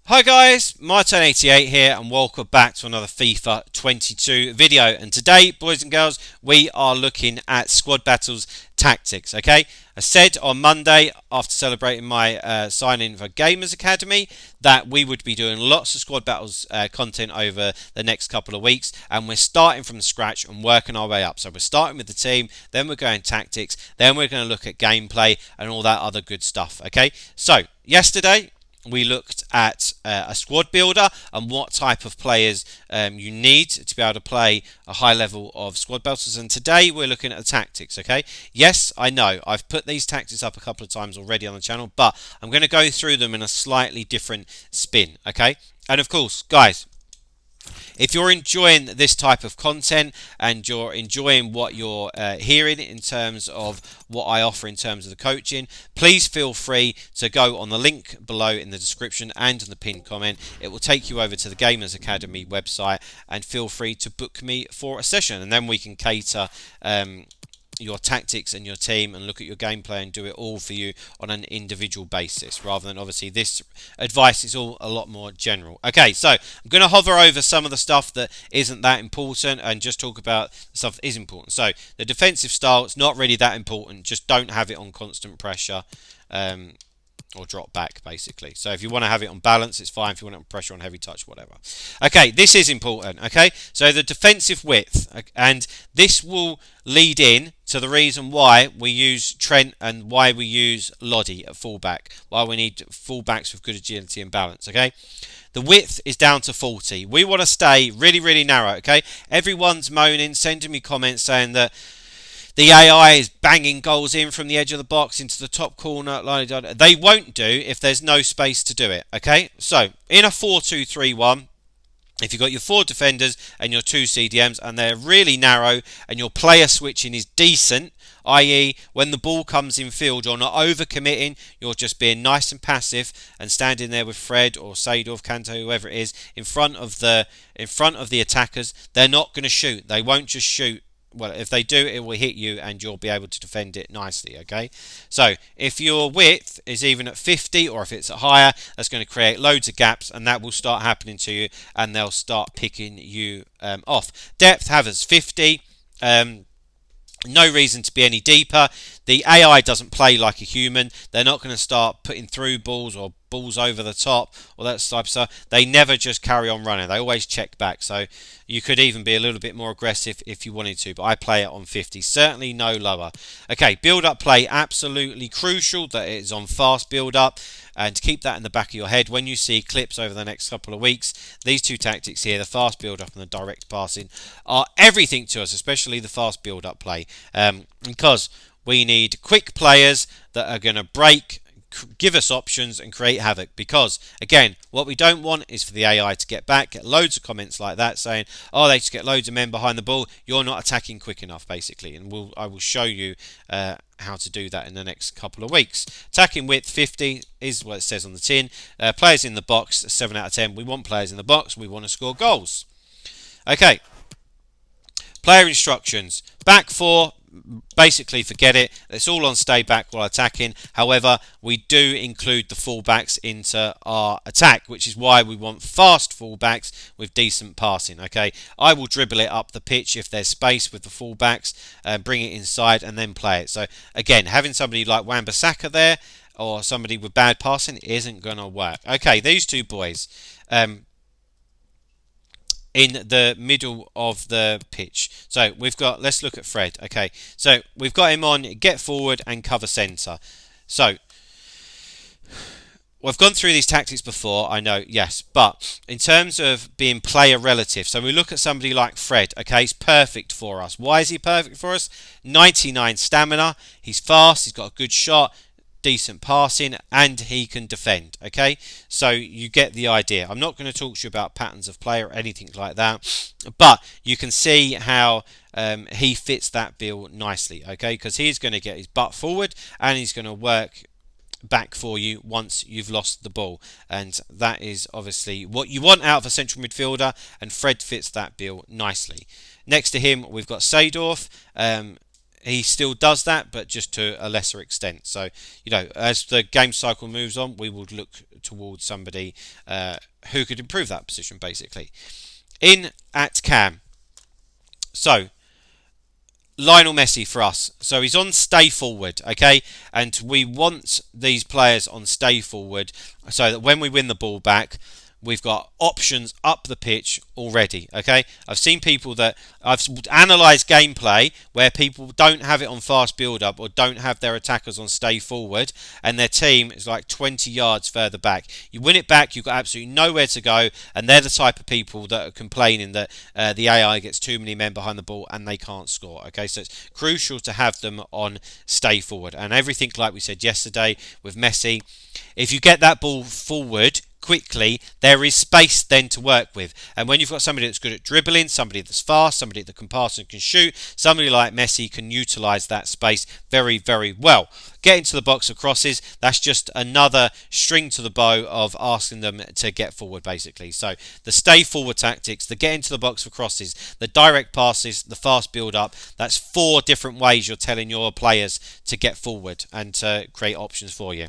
Hi guys, Martin88 here and welcome back to another FIFA 22 video. And today, boys and girls, we are looking at squad battles tactics, okay? I said on Monday, after celebrating my signing for Gamers Academy, that we would be doing lots of squad battles content over the next couple of weeks, and we're starting from scratch and working our way up. So we're starting with the team, then we're going tactics, then we're going to look at gameplay and all that other good stuff, okay? So, yesterday, we looked at a squad builder and what type of players you need to be able to play a high level of squad builders. And today we're looking at the tactics, okay? Yes, I know I've put these tactics up a couple of times already on the channel, but I'm going to go through them in a slightly different spin, okay? And of course, guys, if you're enjoying this type of content and you're enjoying what you're hearing in terms of what I offer in terms of the coaching, please feel free to go on the link below in the description and in the pinned comment. It will take you over to the Gamers Academy website, and feel free to book me for a session, and then we can cater your tactics and your team and look at your gameplay and do it all for you on an individual basis, rather than obviously this advice is all a lot more general. Okay, so I'm going to hover over some of the stuff that isn't that important and just talk about the stuff that is important. So the defensive style, it's not really that important, just don't have it on constant pressure. Or drop back, basically. So if you want to have it on balance, it's fine. If you want it on pressure, on heavy touch, whatever. Okay, this is important, okay? So the defensive width, and this will lead in to the reason why we use Trent and why we use Lodi at fullback, why we need fullbacks with good agility and balance, okay? The width is down to 40. We want to stay really, really narrow, okay? Everyone's moaning, sending me comments saying that the AI is banging goals in from the edge of the box into the top corner. They won't do if there's no space to do it, okay? So, in a 4-2-3-1, if you've got your 4 defenders and your 2 CDMs and they're really narrow and your player switching is decent, i.e. when the ball comes in field, you're not overcommitting, you're just being nice and passive and standing there with Fred or Seedorf, Kanto, whoever it is, in front of the attackers, they're not going to shoot. They won't just shoot. Well, if they do, it will hit you and you'll be able to defend it nicely, okay? So, if your width is even at 50 or if it's at higher, that's going to create loads of gaps and that will start happening to you and they'll start picking you off. Depth, have us 50. No reason to be any deeper. The AI doesn't play like a human. They're not going to start putting through balls or balls over the top or that type of stuff. They never just carry on running. They always check back. So you could even be a little bit more aggressive if you wanted to, but I play it on 50. Certainly no lower. Okay, build-up play, absolutely crucial that it is on fast build-up. And keep that in the back of your head when you see clips over the next couple of weeks. These two tactics here, the fast build-up and the direct passing, are everything to us, especially the fast build-up play. Because we need quick players that are going to break, give us options and create havoc, because again, what we don't want is for the AI to get back, get loads of comments like that saying, oh, they just get loads of men behind the ball, you're not attacking quick enough, basically. And I will show you how to do that in the next couple of weeks. Attacking width 50 is what it says on the tin. Players in the box, 7 out of 10. We want players in the box, we want to score goals. Okay, player instructions. Back 4, basically forget it. It's all on stay back while attacking. However, we do include the fullbacks into our attack, which is why we want fast fullbacks with decent passing. Okay, I will dribble it up the pitch if there's space with the fullbacks, bring it inside and then play it. So again, having somebody like Wan-Bissaka there or somebody with bad passing isn't going to work. Okay, these two boys. In the middle of the pitch. So we've got, let's look at Fred. Okay, so we've got him on get forward and cover centre. So we've gone through these tactics before, I know, yes, but in terms of being player relative, so we look at somebody like Fred. Okay, he's perfect for us. Why is he perfect for us? 99 stamina, he's fast, he's got a good shot, decent passing, and he can defend. Okay, so you get the idea. I'm not going to talk to you about patterns of play or anything like that, but you can see how he fits that bill nicely. Okay, because he's going to get his butt forward and he's going to work back for you once you've lost the ball, and that is obviously what you want out of a central midfielder, and Fred fits that bill nicely. Next to him we've got Seedorf. he still does that, but just to a lesser extent. So, as the game cycle moves on, we will look towards somebody who could improve that position, basically. In at Cam. So, Lionel Messi for us. So he's on stay forward, okay? And we want these players on stay forward so that when we win the ball back, we've got options up the pitch already, okay? I've seen people that I've analysed gameplay where people don't have it on fast build-up or don't have their attackers on stay forward and their team is like 20 yards further back. You win it back, you've got absolutely nowhere to go, and they're the type of people that are complaining that the AI gets too many men behind the ball and they can't score, okay? So it's crucial to have them on stay forward. And everything like we said yesterday with Messi, if you get that ball forward quickly, there is space then to work with. And when you've got somebody that's good at dribbling, somebody that's fast, somebody that can pass and can shoot, somebody like Messi can utilise that space very, very well. Getting to the box of crosses, that's just another string to the bow of asking them to get forward, basically. So the stay forward tactics, the get into the box for crosses, the direct passes, the fast build up, that's 4 different ways you're telling your players to get forward and to create options for you.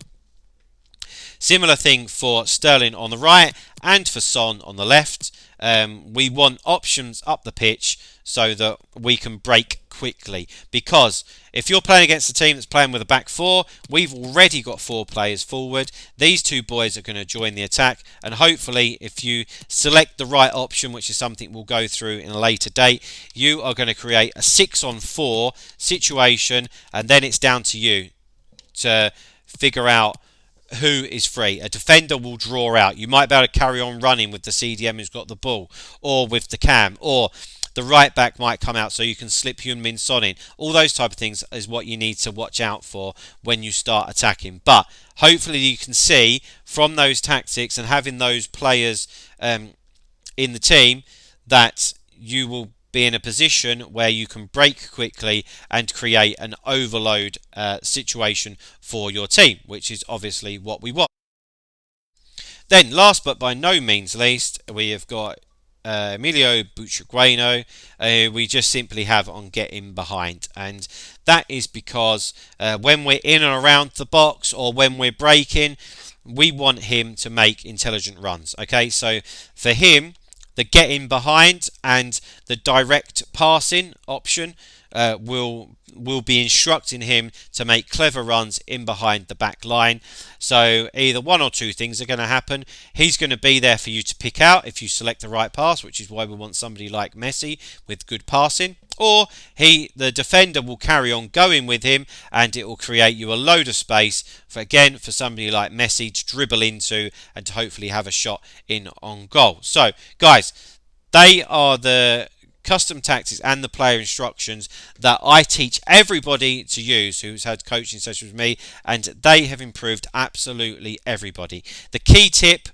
Similar thing for Sterling on the right and for Son on the left. We want options up the pitch so that we can break quickly, because if you're playing against a team that's playing with a back 4, we've already got 4 players forward. These 2 boys are going to join the attack, and hopefully if you select the right option, which is something we'll go through in a later date, you are going to create a 6-on-4 situation, and then it's down to you to figure out who is free. A defender will draw out. You might be able to carry on running with the CDM who's got the ball, or with the cam, or the right back might come out so you can slip Heung-min Son in. All those type of things is what you need to watch out for when you start attacking. But hopefully you can see from those tactics and having those players in the team that you will be in a position where you can break quickly and create an overload situation for your team, which is obviously what we want. Then, last but by no means least, we have got Emilio Butragueno, we just simply have on getting behind, and that is because when we're in and around the box or when we're breaking, we want him to make intelligent runs. Okay, so for him, the getting behind and the direct passing option will be instructing him to make clever runs in behind the back line. So either one or two things are going to happen. He's going to be there for you to pick out if you select the right pass, which is why we want somebody like Messi with good passing. Or the defender will carry on going with him, and it will create you a load of space for somebody like Messi to dribble into and to hopefully have a shot in on goal. So guys, they are the custom tactics and the player instructions that I teach everybody to use who's had coaching sessions with me, and they have improved absolutely everybody. The key tip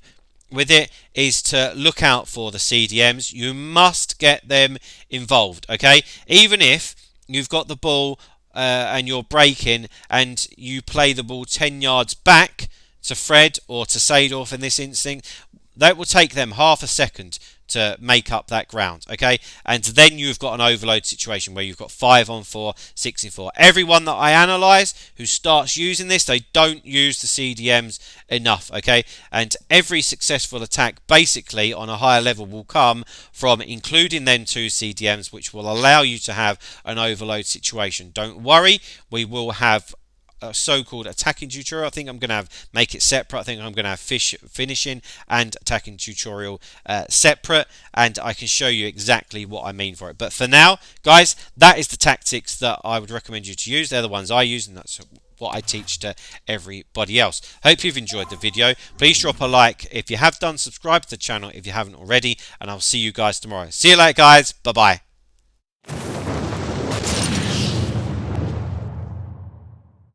with it is to look out for the CDMs. You must get them involved, okay? Even if you've got the ball and you're breaking and you play the ball 10 yards back to Fred or to Seedorf in this instance, that will take them half a second to make up that ground, okay? And then you've got an overload situation where you've got 5-on-4, 6-on-4. Everyone that I analyse who starts using this, they don't use the CDMs enough, okay? And every successful attack basically on a higher level will come from including them 2 CDMs, which will allow you to have an overload situation. Don't worry, we will have a so-called attacking tutorial. I think I'm going to make it separate. I think I'm going to have finishing and attacking tutorial separate, and I can show you exactly what I mean for it. But for now, guys, that is the tactics that I would recommend you to use. They're the ones I use, and that's what I teach to everybody else. Hope you've enjoyed the video. Please drop a like if you have done, subscribe to the channel if you haven't already, and I'll see you guys tomorrow. See you later, guys. Bye-bye.